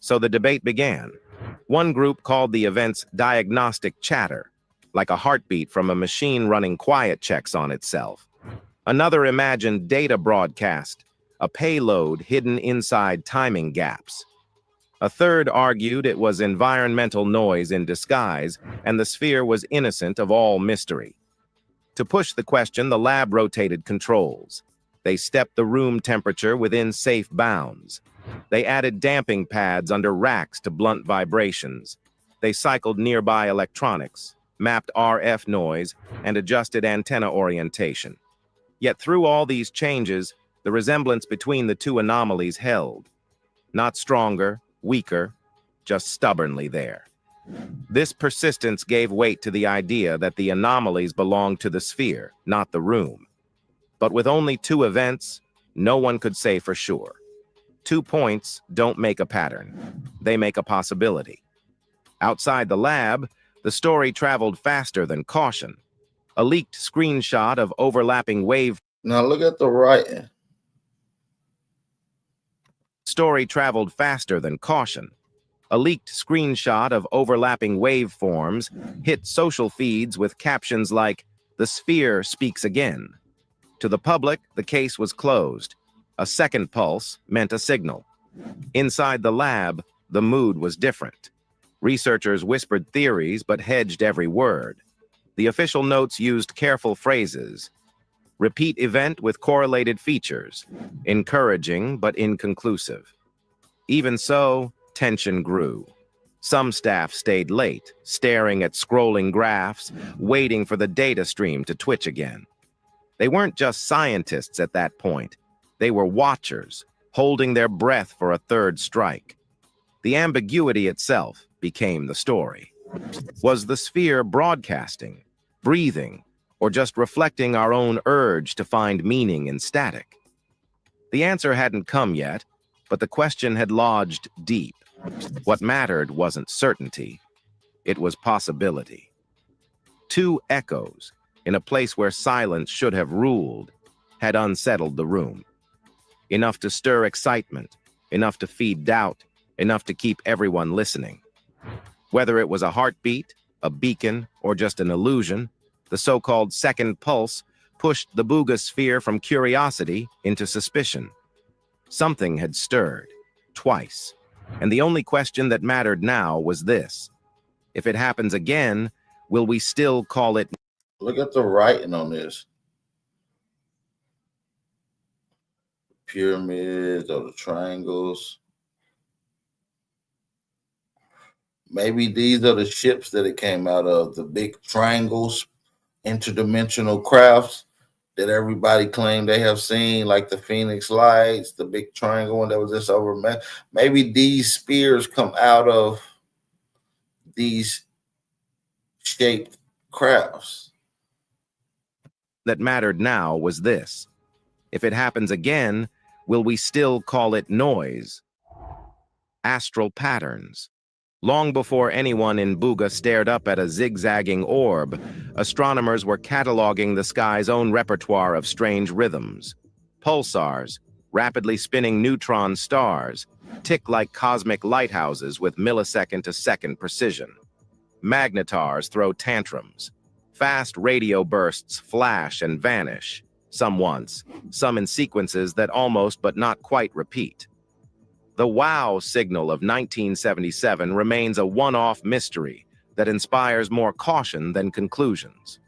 So the debate began. One group called the events diagnostic chatter, like a heartbeat from a machine running quiet checks on itself. Another imagined data broadcast, a payload hidden inside timing gaps. A third argued it was environmental noise in disguise, and the sphere was innocent of all mystery. To push the question, the lab rotated controls. They stepped the room temperature within safe bounds. They added damping pads under racks to blunt vibrations. They cycled nearby electronics, mapped RF noise, and adjusted antenna orientation. Yet through all these changes, the resemblance between the two anomalies held. Not stronger, weaker, just stubbornly there. This persistence gave weight to the idea that the anomalies belonged to the sphere, not the room. But with only two events, no one could say for sure. 2 points don't make a pattern. They make a possibility. Outside the lab, the story traveled faster than caution. A leaked screenshot of overlapping wave Now look at the right. Story traveled faster than caution. A leaked screenshot of overlapping waveforms hit social feeds with captions like, "The sphere speaks again." To the public, the case was closed. A second pulse meant a signal. Inside the lab, the mood was different. Researchers whispered theories but hedged every word. The official notes used careful phrases. Repeat event with correlated features. Encouraging but inconclusive. Even so, tension grew. Some staff stayed late, staring at scrolling graphs, waiting for the data stream to twitch again. They weren't just scientists at that point. They were watchers, holding their breath for a third strike. The ambiguity itself became the story. Was the sphere broadcasting, breathing, or just reflecting our own urge to find meaning in static? The answer hadn't come yet, but the question had lodged deep. What mattered wasn't certainty, it was possibility. Two echoes, in a place where silence should have ruled, had unsettled the room. Enough to stir excitement, enough to feed doubt, enough to keep everyone listening. Whether it was a heartbeat, a beacon, or just an illusion, the so-called second pulse pushed the Buga sphere from curiosity into suspicion. Something had stirred, twice, and the only question that mattered now was this. If it happens again, will we still call it... Look at the writing on this. Pyramids or the triangles. Maybe these are the ships that it came out of, the big triangles, interdimensional crafts that everybody claimed they have seen, like the Phoenix Lights, the big triangle one that was just over. Maybe these spears come out of these shaped crafts. That mattered now was this. If it happens again, will we still call it noise? Astral patterns. Long before anyone in Buga stared up at a zigzagging orb, astronomers were cataloging the sky's own repertoire of strange rhythms. Pulsars, rapidly spinning neutron stars, tick like cosmic lighthouses with millisecond-to-second precision. Magnetars throw tantrums. Fast radio bursts flash and vanish, some once, some in sequences that almost but not quite repeat. The wow signal of 1977 remains a one-off mystery that inspires more caution than conclusions.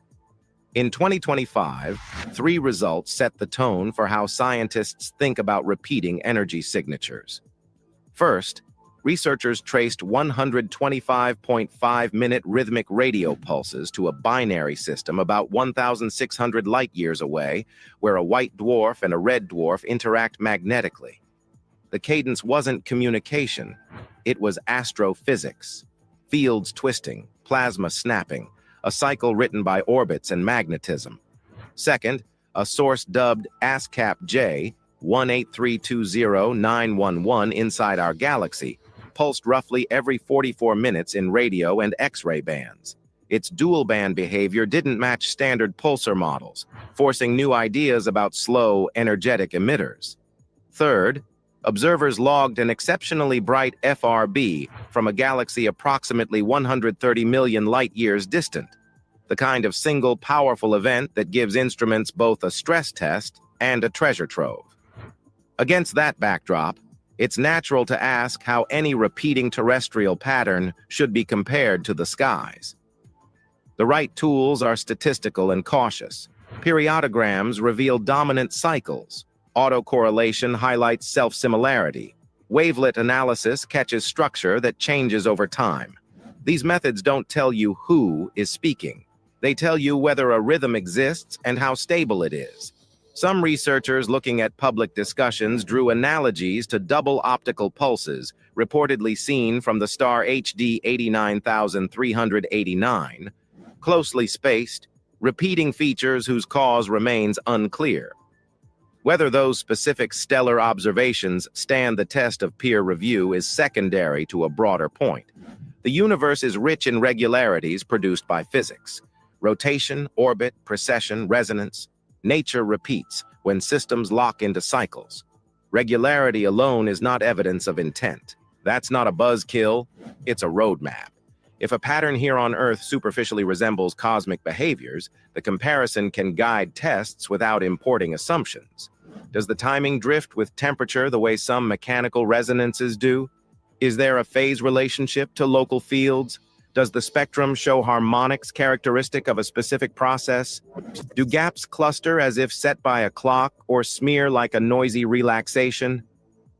In 2025, 3 results set the tone for how scientists think about repeating energy signatures. First, researchers traced 125.5-minute rhythmic radio pulses to a binary system about 1,600 light-years away, where a white dwarf and a red dwarf interact magnetically. The cadence wasn't communication, it was astrophysics. Fields twisting, plasma snapping, a cycle written by orbits and magnetism. Second, a source dubbed ASCAP J 18320-911 inside our galaxy pulsed roughly every 44 minutes in radio and X-ray bands. Its dual-band behavior didn't match standard pulsar models, forcing new ideas about slow, energetic emitters. Third, Observers logged an exceptionally bright FRB from a galaxy approximately 130 million light-years distant, the kind of single powerful event that gives instruments both a stress test and a treasure trove. Against that backdrop, it's natural to ask how any repeating terrestrial pattern should be compared to the skies. The right tools are statistical and cautious. Periodograms reveal dominant cycles. Autocorrelation highlights self-similarity. Wavelet analysis catches structure that changes over time. These methods don't tell you who is speaking. They tell you whether a rhythm exists and how stable it is. Some researchers looking at public discussions drew analogies to double optical pulses reportedly seen from the star HD 89389, closely spaced, repeating features whose cause remains unclear. Whether those specific stellar observations stand the test of peer review is secondary to a broader point. The universe is rich in regularities produced by physics. Rotation, orbit, precession, resonance. Nature repeats when systems lock into cycles. Regularity alone is not evidence of intent. That's not a buzzkill, it's a roadmap. If a pattern here on Earth superficially resembles cosmic behaviors, the comparison can guide tests without importing assumptions. Does the timing drift with temperature the way some mechanical resonances do? Is there a phase relationship to local fields? Does the spectrum show harmonics characteristic of a specific process? Do gaps cluster as if set by a clock or smear like a noisy relaxation?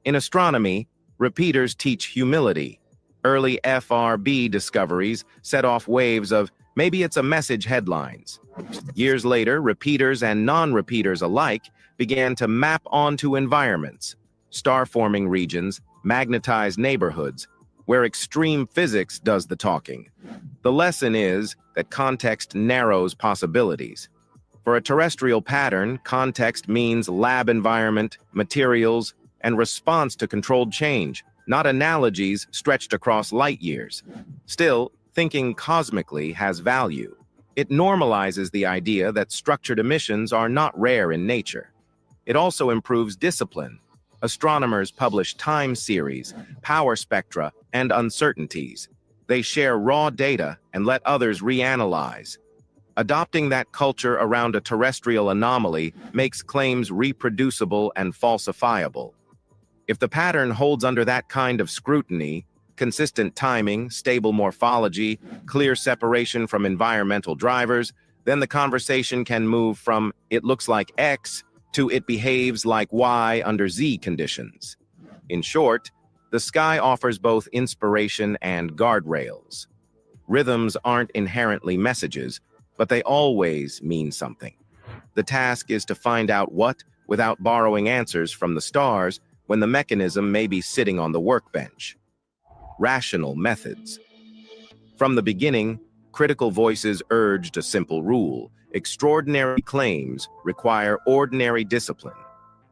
In astronomy, repeaters teach humility. Early FRB discoveries set off waves of "maybe it's a message" headlines. Years later, repeaters and non-repeaters alike began to map onto environments, star-forming regions, magnetized neighborhoods, where extreme physics does the talking. The lesson is that context narrows possibilities. For a terrestrial pattern, context means lab environment, materials, and response to controlled change, not analogies stretched across light years. Still, thinking cosmically has value. It normalizes the idea that structured emissions are not rare in nature. It also improves discipline. Astronomers publish time series, power spectra, and uncertainties. They share raw data and let others reanalyze. Adopting that culture around a terrestrial anomaly makes claims reproducible and falsifiable. If the pattern holds under that kind of scrutiny, consistent timing, stable morphology, clear separation from environmental drivers, then the conversation can move from "it looks like X" to "it behaves like Y under Z conditions." In short, the sky offers both inspiration and guardrails. Rhythms aren't inherently messages, but they always mean something. The task is to find out what without borrowing answers from the stars when the mechanism may be sitting on the workbench. Rational methods. From the beginning, critical voices urged a simple rule: extraordinary claims require ordinary discipline.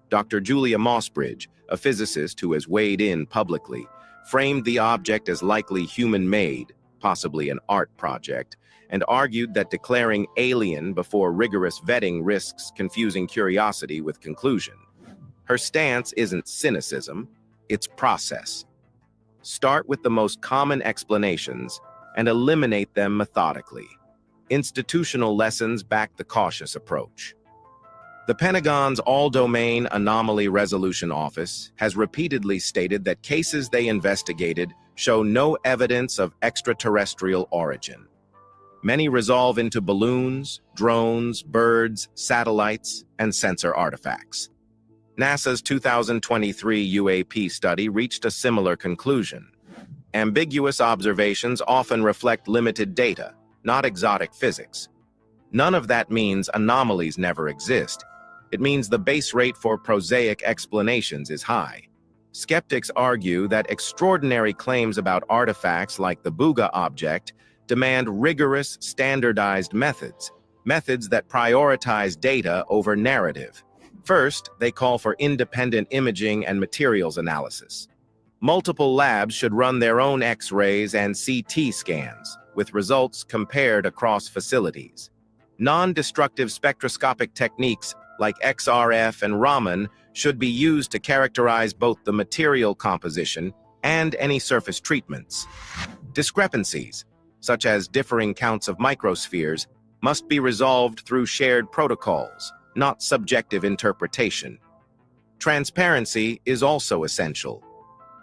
Dr. Julia Mossbridge, a physicist who has weighed in publicly, framed the object as likely human-made, possibly an art project, and argued that declaring alien before rigorous vetting risks confusing curiosity with conclusion. Her stance isn't cynicism, it's process. Start with the most common explanations and eliminate them methodically. Institutional lessons back the cautious approach. The Pentagon's All-Domain Anomaly Resolution Office has repeatedly stated that cases they investigated show no evidence of extraterrestrial origin. Many resolve into balloons, drones, birds, satellites, and sensor artifacts. NASA's 2023 UAP study reached a similar conclusion. Ambiguous observations often reflect limited data, not exotic physics. None of that means anomalies never exist. It means the base rate for prosaic explanations is high. Skeptics argue that extraordinary claims about artifacts like the Buga object demand rigorous, standardized methods that prioritize data over narrative. First, they call for independent imaging and materials analysis. Multiple labs should run their own X-rays and CT scans, with results compared across facilities. Non-destructive spectroscopic techniques like XRF and Raman, should be used to characterize both the material composition and any surface treatments. Discrepancies, such as differing counts of microspheres, must be resolved through shared protocols, not subjective interpretation. Transparency is also essential.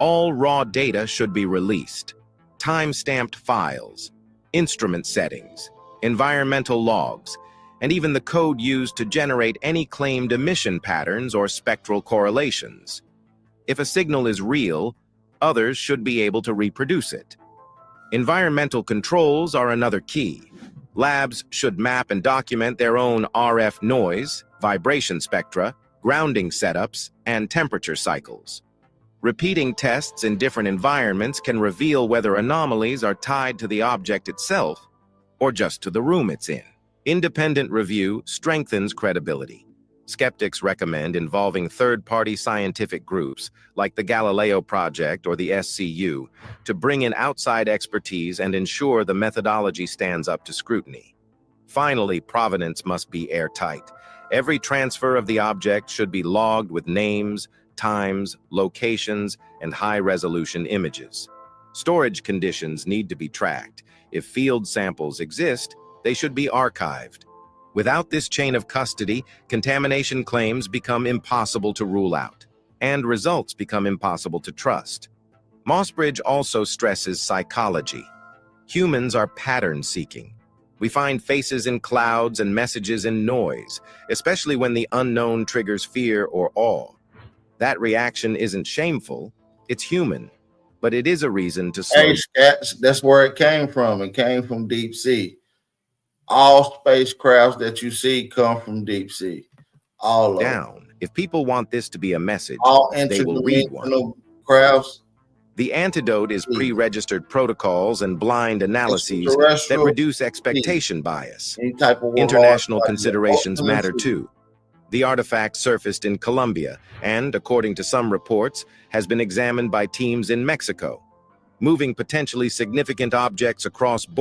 All raw data should be released. Time-stamped files, instrument settings, environmental logs, and even the code used to generate any claimed emission patterns or spectral correlations. If a signal is real, others should be able to reproduce it. Environmental controls are another key. Labs should map and document their own RF noise, vibration spectra, grounding setups, and temperature cycles. Repeating tests in different environments can reveal whether anomalies are tied to the object itself or just to the room it's in. Independent review strengthens credibility. Skeptics recommend involving third-party scientific groups like the Galileo Project or the SCU to bring in outside expertise and ensure the methodology stands up to scrutiny. Finally, provenance must be airtight. Every transfer of the object should be logged with names, times, locations, and high-resolution images. Storage conditions need to be tracked. If field samples exist, they should be archived. Without this chain of custody, contamination claims become impossible to rule out, and results become impossible to trust. Mossbridge also stresses psychology. Humans are pattern-seeking. We find faces in clouds and messages in noise, especially when the unknown triggers fear or awe. That reaction isn't shameful, it's human, but it is a reason to slow. Hey, Scats, that's where it came from. It came from deep sea. All spacecrafts that you see come from deep sea. All down. If people want this to be a message, all they will read one. interdimensional crafts. The antidote is pre-registered protocols and blind analyses that reduce expectation bias. International considerations matter too. The artifact surfaced in Colombia and, according to some reports, has been examined by teams in Mexico. Moving potentially significant objects across borders